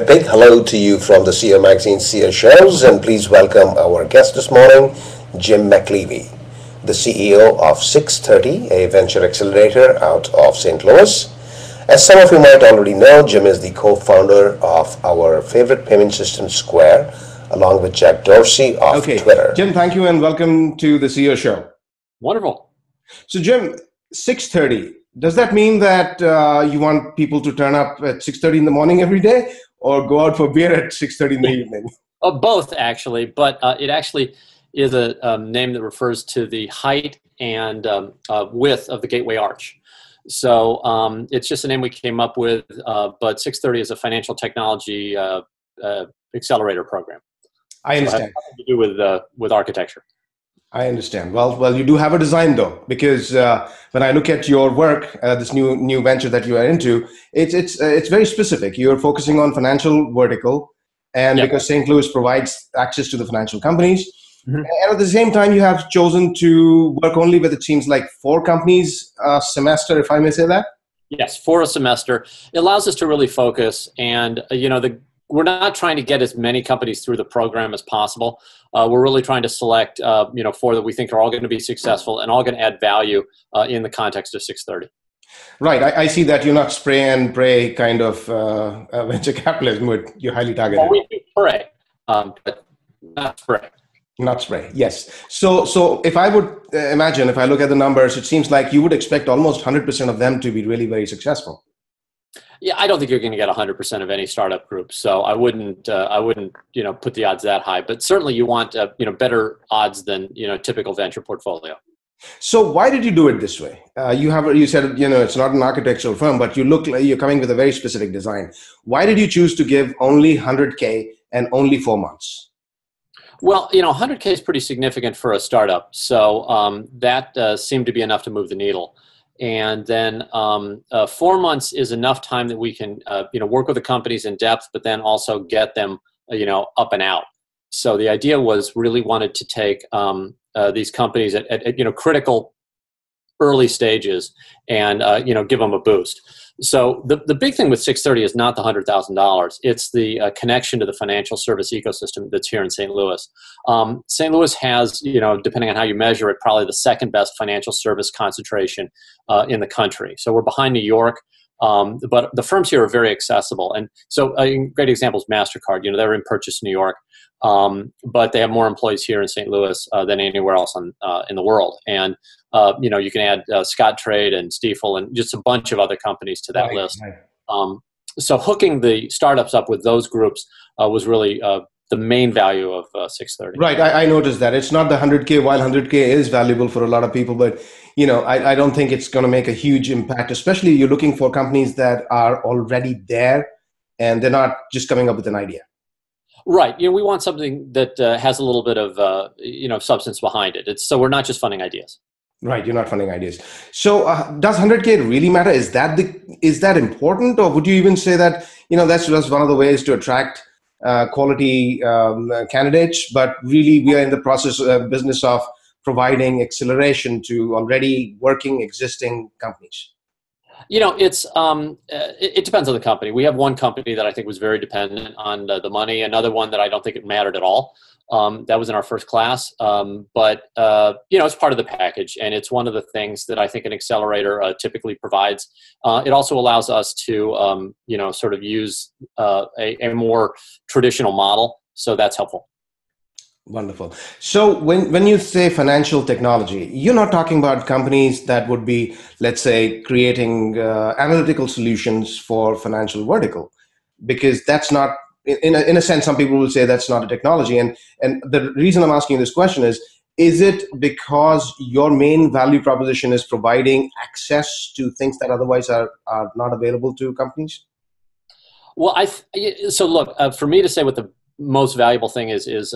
big hello to you from the CEO Magazine CEO Shows, and please welcome our guest this morning, Jim McKelvey, the CEO of SixThirty, a venture accelerator out of St. Louis. As some of you might already know, Jim is the co-founder of our favorite payment system, Square, along with Jack Dorsey of Twitter. Jim, thank you and welcome to the CEO Show. Wonderful. So Jim, 6:30, does that mean that you want people to turn up at 6:30 in the morning every day or go out for beer at 6:30 in the evening? Both, actually, but it actually is a name that refers to the height and width of the Gateway Arch. So it's just a name we came up with, but 6:30 is a financial technology accelerator program. I understand. So it has nothing to do with architecture. I understand. Well, you do have a design though, because when I look at your work, this new venture that you are into, it's very specific. You're focusing on financial vertical, and because St. Louis provides access to the financial companies, and at the same time, you have chosen to work only with, it seems like, 4 companies a semester, if I may say that. Yes, for a semester. It allows us to really focus, and we're not trying to get as many companies through the program as possible. We're really trying to select, 4 that we think are all going to be successful and all going to add value in the context of 6:30. Right. I see that you're not spray and pray kind of venture capitalism, but you're highly targeted. Well, we do pray, but not spray. Not spray, yes. So if I would imagine, if I look at the numbers, it seems like you would expect almost 100% of them to be really very successful. Yeah, I don't think you're going to get 100% of any startup group, so I wouldn't, put the odds that high. But certainly, you want, better odds than typical venture portfolio. So why did you do it this way? You said it's not an architectural firm, but you look like you're coming with a very specific design. Why did you choose to give only 100K and only 4 months? Well, 100K is pretty significant for a startup, so that seemed to be enough to move the needle. And then 4 months is enough time that we can, work with the companies in depth, but then also get them, up and out. So the idea was really wanted to take these companies at critical early stages and, give them a boost. So the big thing with 6:30 is not the $100,000. It's the connection to the financial service ecosystem that's here in St. Louis. St. Louis has, depending on how you measure it, probably the second best financial service concentration in the country. So we're behind New York, but the firms here are very accessible. And so a great example is MasterCard. They're in Purchase, New York, but they have more employees here in St. Louis than anywhere else in the world. And you can add Scottrade and Stiefel and just a bunch of other companies to that list. Right. So hooking the startups up with those groups was really the main value of 6:30. Right. I noticed that. It's not the 100K, while 100K is valuable for a lot of people, but I don't think it's going to make a huge impact, especially you're looking for companies that are already there and they're not just coming up with an idea. Right. We want something that has a little bit of substance behind it. So we're not just funding ideas. Right, you're not funding ideas. So does 100K really matter? Is that important, or would you even say that that's just one of the ways to attract quality candidates? But really, we are in the business of providing acceleration to already working existing companies. It depends on the company. We have one company that I think was very dependent on the money. Another one that I don't think it mattered at all. That was in our first class, but it's part of the package, and it's one of the things that I think an accelerator typically provides. It also allows us to, sort of use a more traditional model, so that's helpful. Wonderful. So when you say financial technology, you're not talking about companies that would be, let's say, creating analytical solutions for financial vertical, because that's not. In a sense, some people will say that's not a technology. And the reason I'm asking this question is it because your main value proposition is providing access to things that otherwise are not available to companies? Well, so look, for me to say what the most valuable thing is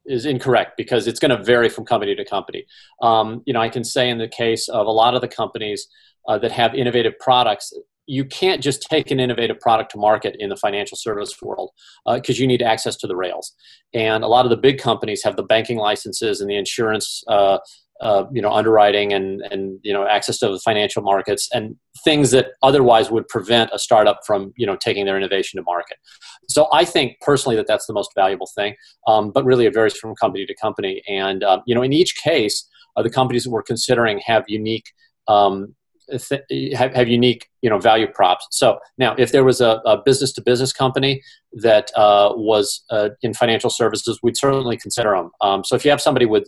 incorrect, because it's going to vary from company to company. I can say in the case of a lot of the companies that have innovative products, you can't just take an innovative product to market in the financial service world because you need access to the rails. And a lot of the big companies have the banking licenses and the insurance underwriting and access to the financial markets and things that otherwise would prevent a startup from taking their innovation to market. So I think personally that that's the most valuable thing, but really it varies from company to company. And in each case, the companies that we're considering have unique have unique value props. So now, if there was a business to business company that was in financial services, we'd certainly consider them. So if you have somebody with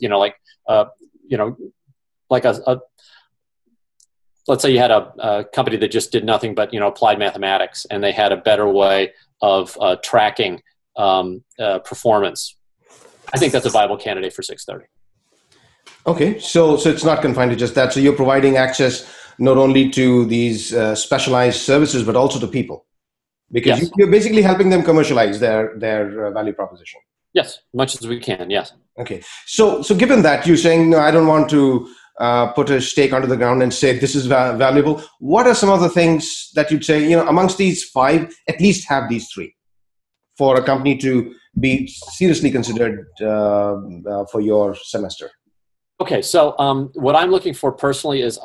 let's say you had a company that just did nothing but applied mathematics, and they had a better way of tracking performance, I think that's a viable candidate for 630. Okay, so it's not confined to just that. So you're providing access not only to these specialized services, but also to people, because Yes. you're basically helping them commercialize their value proposition. Yes, much as we can. Yes. Okay, so given that you're saying, no, I don't want to put a stake onto the ground and say this is valuable. What are some of the things that you'd say, amongst these 5, at least have these 3 for a company to be seriously considered for your semester? Okay, so what I'm looking for personally is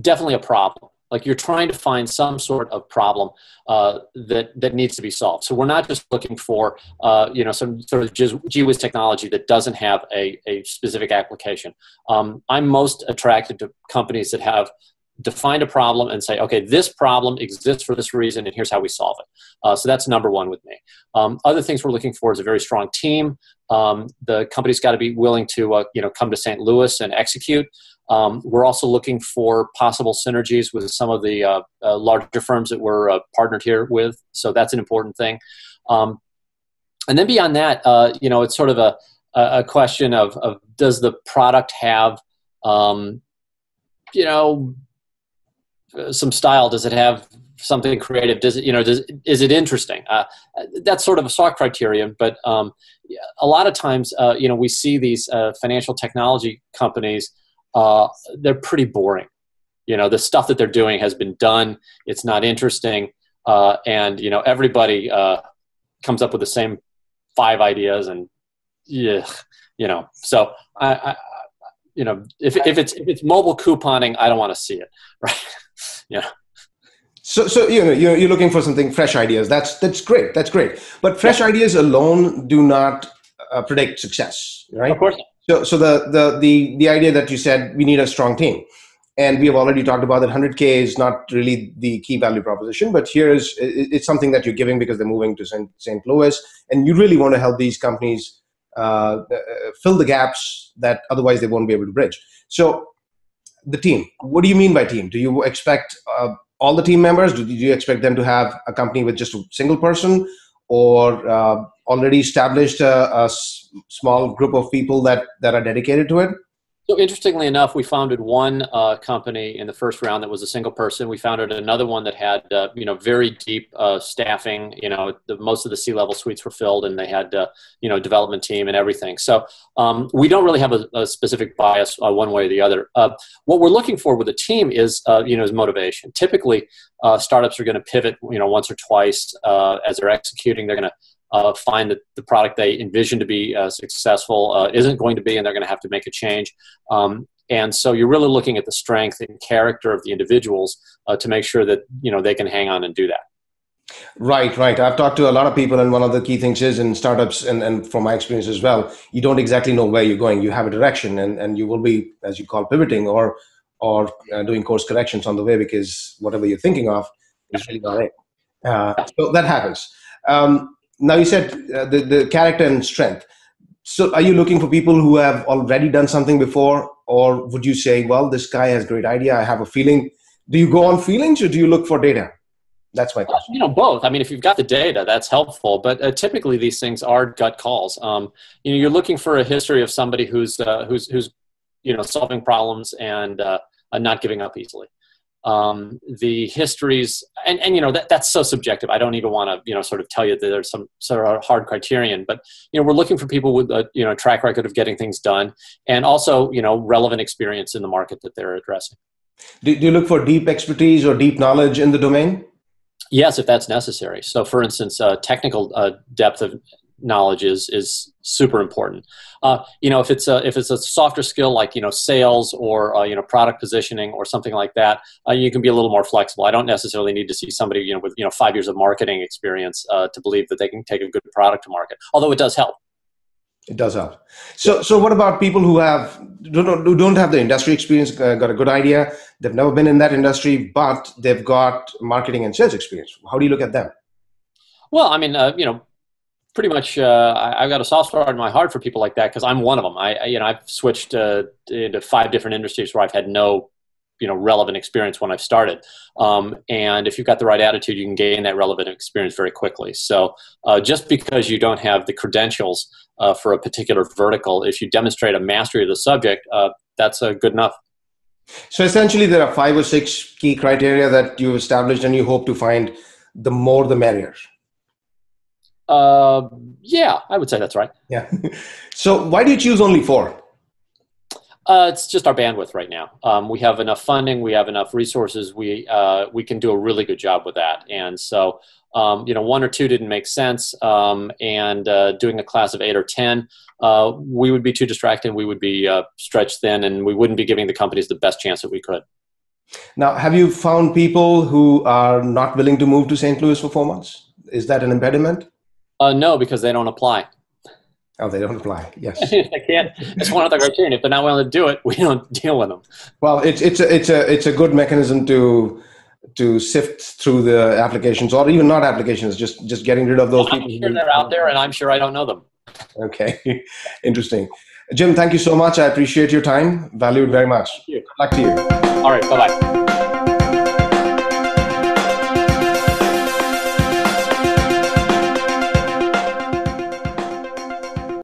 definitely a problem. Like you're trying to find some sort of problem that needs to be solved. So we're not just looking for some sort of gee whiz technology that doesn't have a specific application. I'm most attracted to companies that have defined a problem and say, okay, this problem exists for this reason, and here's how we solve it. So that's number one with me. Other things we're looking for is a very strong team. The company's got to be willing to come to St. Louis and execute. We're also looking for possible synergies with some of the larger firms that we're partnered here with. So that's an important thing. And then beyond that, it's sort of a question of does the product have, some style? Does it have something creative? Does it, is it interesting? That's sort of a soft criterion, but a lot of times, we see these financial technology companies. They're pretty boring. The stuff that they're doing has been done. It's not interesting. And everybody comes up with the same 5 ideas and so if it's mobile couponing, I don't want to see it. Right. So you're looking for something fresh ideas. That's great. That's great. But fresh ideas alone do not predict success, right? Of course. So the idea that you said we need a strong team, and we have already talked about that 100K is not really the key value proposition, but it's something that you're giving because they're moving to St. Louis, and you really want to help these companies fill the gaps that otherwise they won't be able to bridge. So the team, what do you mean by team? Do you expect all the team members? Do you expect them to have a company with just a single person, or already established a small group of people that are dedicated to it? So interestingly enough, we founded one company in the first round that was a single person. We founded another one that had very deep staffing. Most of the C-level suites were filled, and they had development team and everything. So we don't really have a specific bias one way or the other. What we're looking for with a team is motivation. Typically, startups are going to pivot once or twice as they're executing. They're going to find that the product they envision to be successful isn't going to be, and they're going to have to make a change. And so you're really looking at the strength and character of the individuals to make sure that they can hang on and do that. Right. I've talked to a lot of people, and one of the key things is in startups, and from my experience as well, you don't exactly know where you're going. You have a direction, and you will be, as you call, pivoting or doing course corrections on the way, because whatever you're thinking of is really not it. So that happens. Now you said the character and strength. So are you looking for people who have already done something before, or would you say, well, this guy has a great idea, I have a feeling? Do you go on feelings, or do you look for data? That's my question. Both. I mean, if you've got the data, that's helpful. But typically, these things are gut calls. You're looking for a history of somebody who's solving problems and not giving up easily. The histories, and that's so subjective. I don't even want to sort of tell you that there's some sort of hard criterion. But we're looking for people with a track record of getting things done, and also relevant experience in the market that they're addressing. Do you look for deep expertise or deep knowledge in the domain? Yes, if that's necessary. So, for instance, technical depth of knowledge is super important. If it's a softer skill like sales or product positioning or something like that, you can be a little more flexible. I don't necessarily need to see somebody with 5 years of marketing experience to believe that they can take a good product to market. Although it does help. It does help. So what about people who don't have the industry experience, got a good idea, they've never been in that industry, but they've got marketing and sales experience? How do you look at them? Well, I mean, pretty much, I've got a soft spot in my heart for people like that because I'm one of them. I've switched into 5 different industries where I've had no relevant experience when I've started. And if you've got the right attitude, you can gain that relevant experience very quickly. So just because you don't have the credentials for a particular vertical, if you demonstrate a mastery of the subject, that's good enough. So essentially there are 5 or 6 key criteria that you've established and you hope to find the more the merrier. Yeah, I would say that's right. Yeah. So why do you choose only 4? It's just our bandwidth right now. We have enough funding. We have enough resources. We can do a really good job with that. And so, 1 or 2 didn't make sense. And doing a class of 8 or 10, we would be too distracted. We would be stretched thin, and we wouldn't be giving the companies the best chance that we could. Now, have you found people who are not willing to move to St. Louis for 4 months? Is that an impediment? No, because they don't apply. Oh, they don't apply. Yes, I can't. It's one of the criterion. If they're not willing to do it, we don't deal with them. Well, it's a good mechanism to sift through the applications, or even not applications, just getting rid of those people. I'm sure they're out there, and I'm sure I don't know them. Okay, interesting. Jim, thank you so much. I appreciate your time. Valued very much. Thank you. Good luck to you. All right. Bye bye.